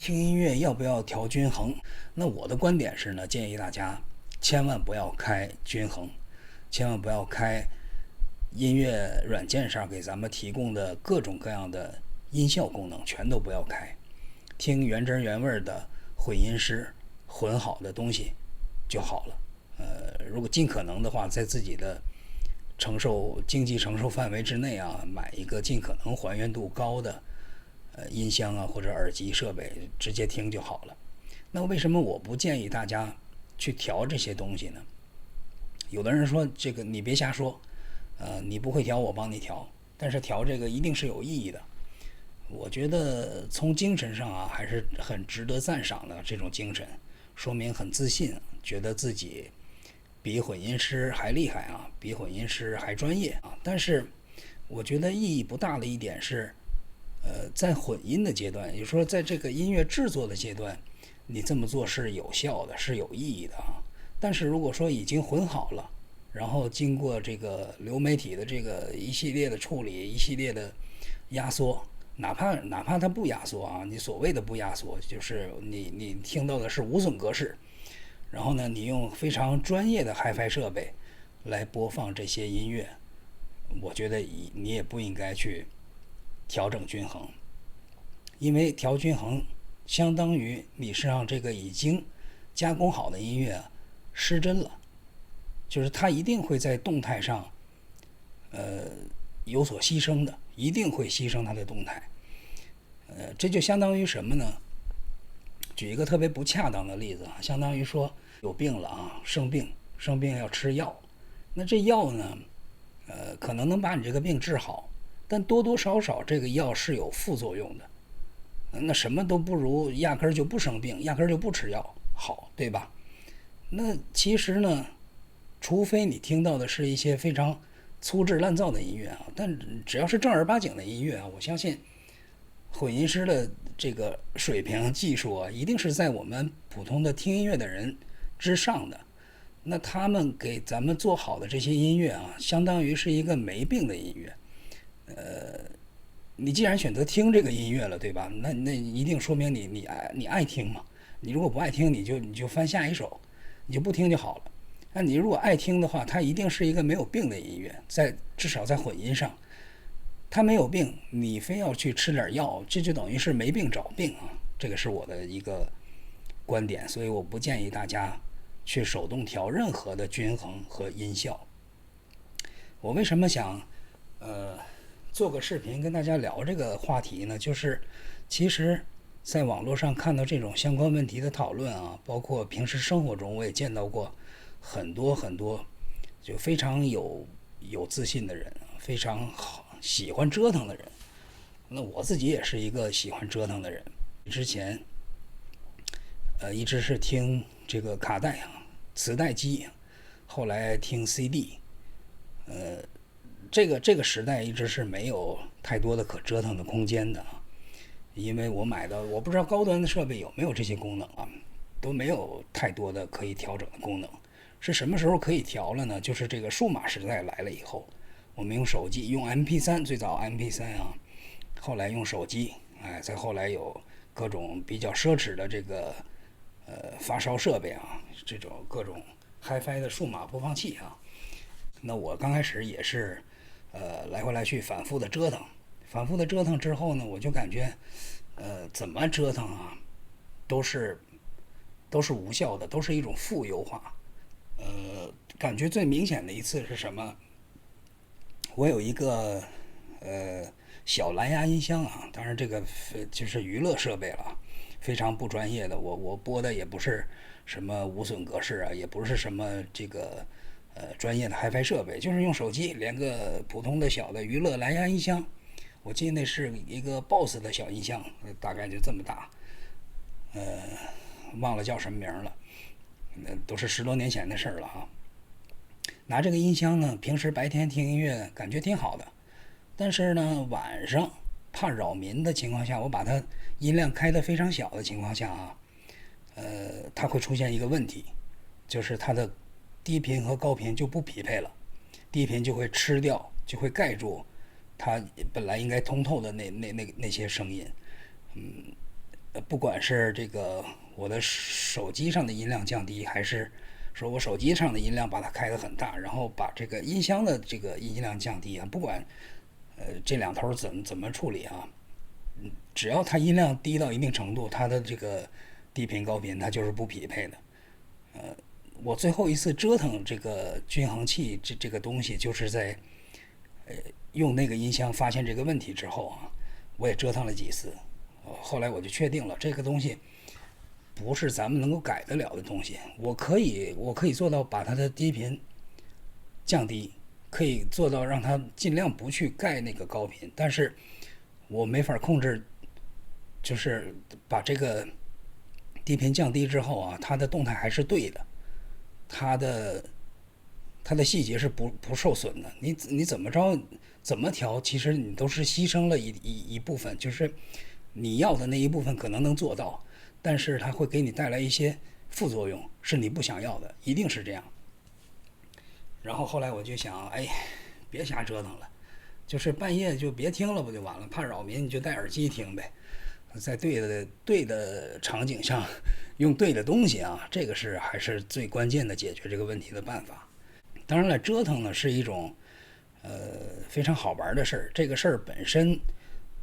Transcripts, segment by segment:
听音乐要不要调均衡？那我的观点是呢，建议大家千万不要开均衡，千万不要开音乐软件上给咱们提供的各种各样的音效功能，全都不要开，听原汁原味的混音师混好的东西就好了。如果尽可能的话，在自己的经济承受范围之内啊，买一个尽可能还原度高的音箱啊或者耳机设备，直接听就好了。那为什么我不建议大家去调这些东西呢？有的人说这个你别瞎说，你不会调我帮你调，但是调这个一定是有意义的。我觉得从精神上啊还是很值得赞赏的，这种精神说明很自信，觉得自己比混音师还厉害啊，比混音师还专业啊。但是我觉得意义不大的一点是，在混音的阶段，也就是说在这个音乐制作的阶段，你这么做是有效的，是有意义的啊。但是如果说已经混好了，然后经过这个流媒体的这个一系列的处理，一系列的压缩，哪怕它不压缩啊，你所谓的不压缩，就是你听到的是无损格式，然后呢，你用非常专业的 HiFi 设备来播放这些音乐，我觉得你也不应该去调整均衡，因为调均衡相当于你是让这个已经加工好的音乐失真了，就是它一定会在动态上有所牺牲的，一定会牺牲它的动态。这就相当于什么呢？举一个特别不恰当的例子啊，相当于说有病了啊，生病要吃药，那这药呢，可能能把你这个病治好，但多多少少这个药是有副作用的。那什么都不如压根儿就不生病，压根儿就不吃药好，对吧？那其实呢，除非你听到的是一些非常粗制滥造的音乐啊，但只要是正儿八经的音乐啊，我相信混音师的这个水平技术啊，一定是在我们普通的听音乐的人之上的。那他们给咱们做好的这些音乐啊，相当于是一个没病的音乐。你既然选择听这个音乐了，对吧？那一定说明你爱听嘛。你如果不爱听，你就翻下一首，你就不听就好了。那你如果爱听的话，它一定是一个没有病的音乐，至少在混音上，它没有病，你非要去吃点药，这就等于是没病找病啊。这个是我的一个观点，所以我不建议大家去手动调任何的均衡和音效。我为什么想做个视频跟大家聊这个话题呢？就是其实在网络上看到这种相关问题的讨论啊，包括平时生活中我也见到过很多很多就非常有自信的人，非常喜欢折腾的人。那我自己也是一个喜欢折腾的人，之前一直是听这个卡带啊、磁带机，后来听 CD，这个时代一直是没有太多的可折腾的空间的，因为我买的我不知道高端的设备有没有这些功能啊，都没有太多的可以调整的功能。是什么时候可以调了呢？就是这个数码时代来了以后，我们用手机用 MP3，最早 MP3啊，后来用手机，再后来有各种比较奢侈的这个发烧设备啊，这种各种 HiFi 的数码播放器啊。那我刚开始也是来回来去反复的折腾，反复的折腾之后呢，我就感觉怎么折腾啊，都是无效的，都是一种负优化。感觉最明显的一次是什么？我有一个小蓝牙音箱啊，当然这个就是娱乐设备了，非常不专业的。我播的也不是什么无损格式啊，也不是什么这个专业的 HiFi 设备，就是用手机连个普通的小的娱乐蓝牙音箱。我记得那是一个 BOSS 的小音箱，大概就这么大，忘了叫什么名了，那都是10多年前的事了啊。拿这个音箱呢，平时白天听音乐感觉挺好的，但是呢，晚上怕扰民的情况下，我把它音量开得非常小的情况下啊，它会出现一个问题，就是它的低频和高频就不匹配了，低频就会吃掉，就会盖住它本来应该通透的那些声音。不管是这个我的手机上的音量降低，还是说我手机上的音量把它开得很大，然后把这个音箱的这个音量降低啊，不管这两头怎么处理啊，只要它音量低到一定程度，它的这个低频高频它就是不匹配的。我最后一次折腾这个均衡器这个东西，就是在用那个音箱发现这个问题之后啊，我也折腾了几次，后来我就确定了这个东西不是咱们能够改得了的东西。我可以做到把它的低频降低，可以做到让它尽量不去盖那个高频，但是我没法控制，就是把这个低频降低之后啊，它的动态还是对的，它的细节是不受损的。你怎么着怎么调，其实你都是牺牲了一部分，就是你要的那一部分可能能做到，但是它会给你带来一些副作用，是你不想要的，一定是这样。然后后来我就想，哎，别瞎折腾了，就是半夜就别听了不就完了？怕扰民你就戴耳机听呗，在对的场景上用对的东西啊，这个是还是最关键的解决这个问题的办法。当然了，折腾呢是一种非常好玩的事儿，这个事儿本身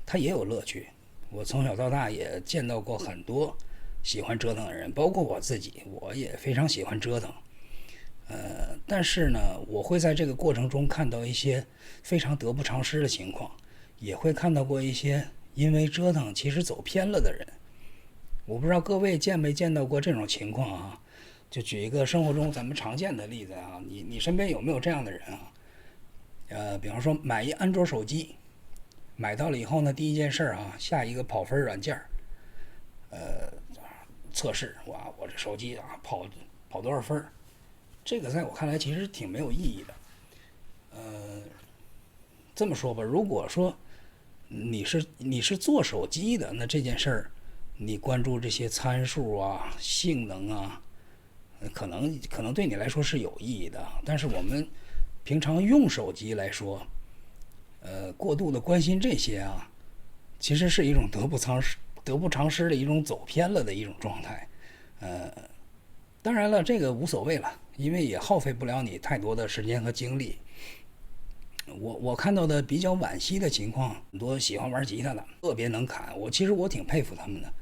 它也有乐趣。我从小到大也见到过很多喜欢折腾的人，包括我自己，我也非常喜欢折腾。但是呢，我会在这个过程中看到一些非常得不偿失的情况，也会看到过一些因为折腾其实走偏了的人。我不知道各位见没见到过这种情况啊？就举一个生活中咱们常见的例子啊，你身边有没有这样的人啊？比方说买一安卓手机，买到了以后呢，第一件事啊，下一个跑分软件，测试，哇，我这手机啊跑多少分？这个在我看来其实挺没有意义的。这么说吧，如果说你是做手机的，那这件事儿，你关注这些参数啊、性能啊，可能对你来说是有意义的。但是我们平常用手机来说，过度的关心这些啊，其实是一种得不偿失的一种走偏了的一种状态。当然了，这个无所谓了，因为也耗费不了你太多的时间和精力。我看到的比较惋惜的情况，很多喜欢玩吉他的特别能砍，其实我挺佩服他们的，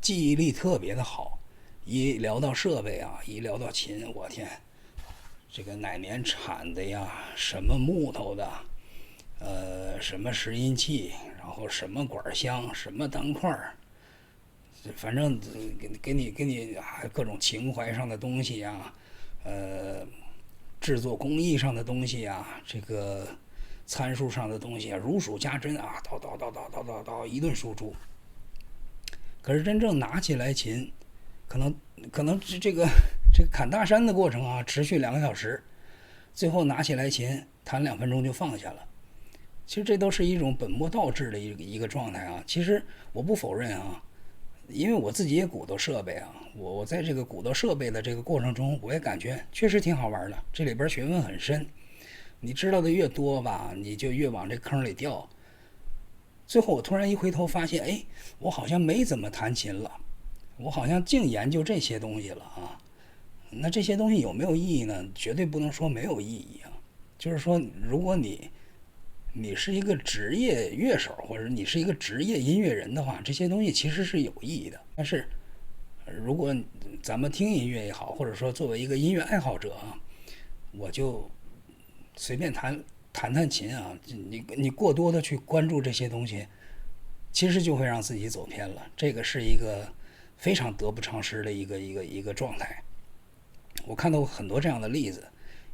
记忆力特别的好。一聊到设备啊，一聊到琴，我天，这个哪年产的呀？什么木头的？什么拾音器，然后什么管箱，什么单块，反正给你各种情怀上的东西呀，制作工艺上的东西呀，这个参数上的东西啊，如数家珍啊，叨一顿输出。可是真正拿起来琴，可能这个砍大山的过程啊，持续2个小时，最后拿起来琴弹2分钟就放下了。其实这都是一种本末倒置的一个状态啊。其实我不否认啊，因为我自己也鼓捣设备啊，我在这个鼓捣设备的这个过程中，我也感觉确实挺好玩的，这里边学问很深。你知道的越多吧，你就越往这坑里掉。最后我突然一回头发现，哎，我好像没怎么弹琴了，我好像净研究这些东西了啊。那这些东西有没有意义呢？绝对不能说没有意义啊。就是说，如果你是一个职业乐手，或者你是一个职业音乐人的话，这些东西其实是有意义的。但是，如果咱们听音乐也好，或者说作为一个音乐爱好者啊，我就随便弹琴啊，你过多的去关注这些东西，其实就会让自己走偏了。这个是一个非常得不偿失的一个状态。我看到过很多这样的例子，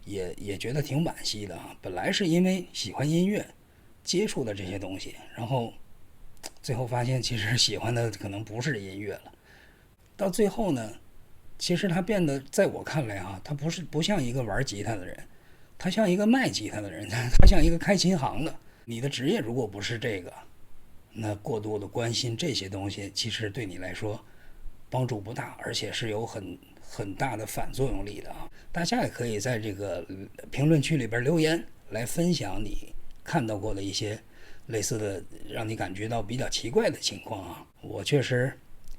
也觉得挺惋惜的啊。本来是因为喜欢音乐，接触的这些东西，然后最后发现其实喜欢的可能不是音乐了。到最后呢，其实他变得，在我看来啊，他不像一个玩吉他的人，他像一个卖吉他的人，他像一个开琴行的。你的职业如果不是这个，那过多的关心这些东西，其实对你来说帮助不大，而且是有很大的反作用力的啊！大家也可以在这个评论区里边留言，来分享你看到过的一些类似的让你感觉到比较奇怪的情况啊！我确实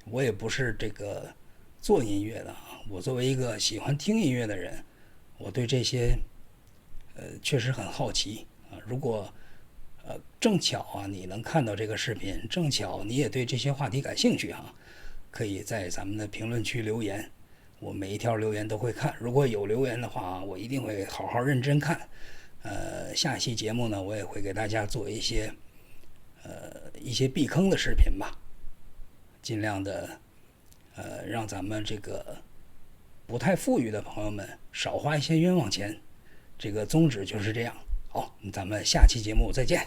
我也不是这个做音乐的啊，我作为一个喜欢听音乐的人，我对这些确实很好奇啊。如果正巧啊你能看到这个视频，正巧你也对这些话题感兴趣哈，可以在咱们的评论区留言，我每一条留言都会看。如果有留言的话，我一定会好好认真看。下期节目呢，我也会给大家做一些避坑的视频吧，尽量的让咱们这个不太富裕的朋友们少花一些冤枉钱。这个宗旨就是这样。好，咱们下期节目再见。